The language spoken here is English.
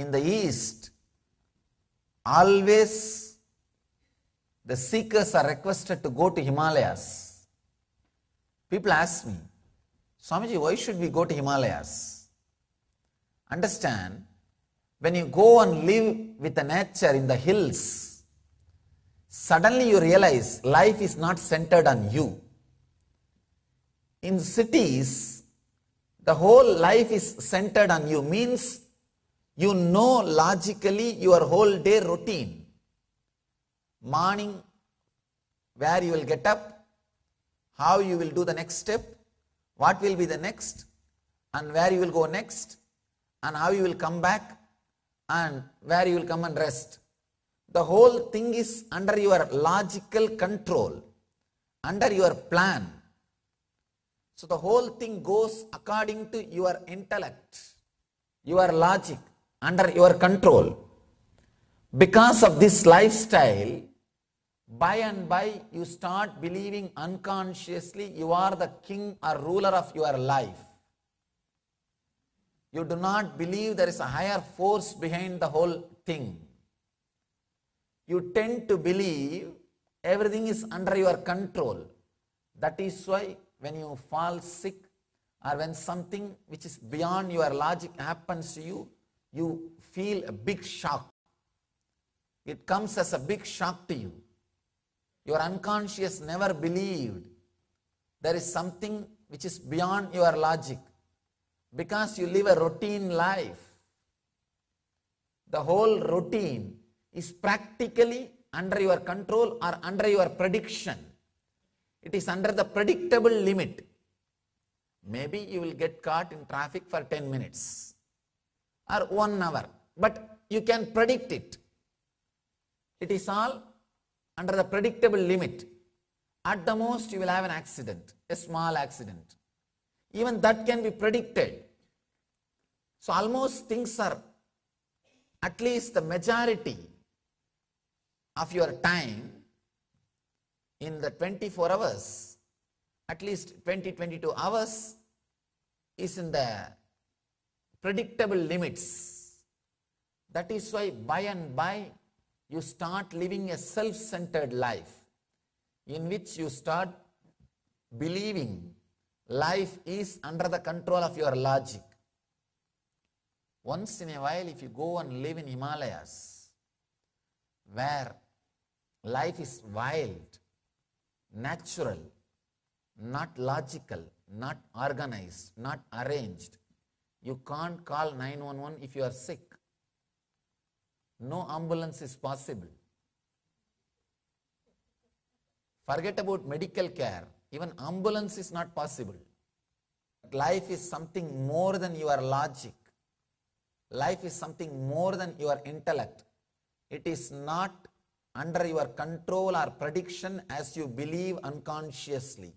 in the East, always the seekers are requested to go to Himalayas. People ask me, Swamiji, why should we go to Himalayas? Understand, when you go and live with the nature in the hills, suddenly you realize life is not centered on you. In cities, the whole life is centered on you, means you know logically your whole day routine. Morning, where you will get up, how you will do the next step, what will be the next, and where you will go next, and how you will come back, and where you will come and rest. The whole thing is under your logical control, under your plan. So the whole thing goes according to your intellect, your logic, under your control. Because of this lifestyle, by and by you start believing unconsciously you are the king or ruler of your life. You do not believe there is a higher force behind the whole thing. You tend to believe everything is under your control. That is why when you fall sick or when something which is beyond your logic happens to you, you feel a big shock. It comes as a big shock to you. Your unconscious never believed there is something which is beyond your logic, because you live a routine life. The whole routine is practically under your control or under your prediction. It is under the predictable limit. Maybe you will get caught in traffic for 10 minutes or 1 hour, but you can predict it. It is all under the predictable limit. At the most you will have an accident, a small accident. Even that can be predicted. So almost things are, at least the majority of your time in the 24 hours, at least 20-22 hours is in the predictable limits. That is why by and by you start living a self-centered life in which you start believing life is under the control of your logic. Once in a while, if you go and live in Himalayas, where life is wild, natural, not logical, not organized, not arranged, you can't call 911 if you are sick. No ambulance is possible. Forget about medical care. Even ambulance is not possible. Life is something more than your logic. Life is something more than your intellect. It is not under your control or prediction as you believe unconsciously.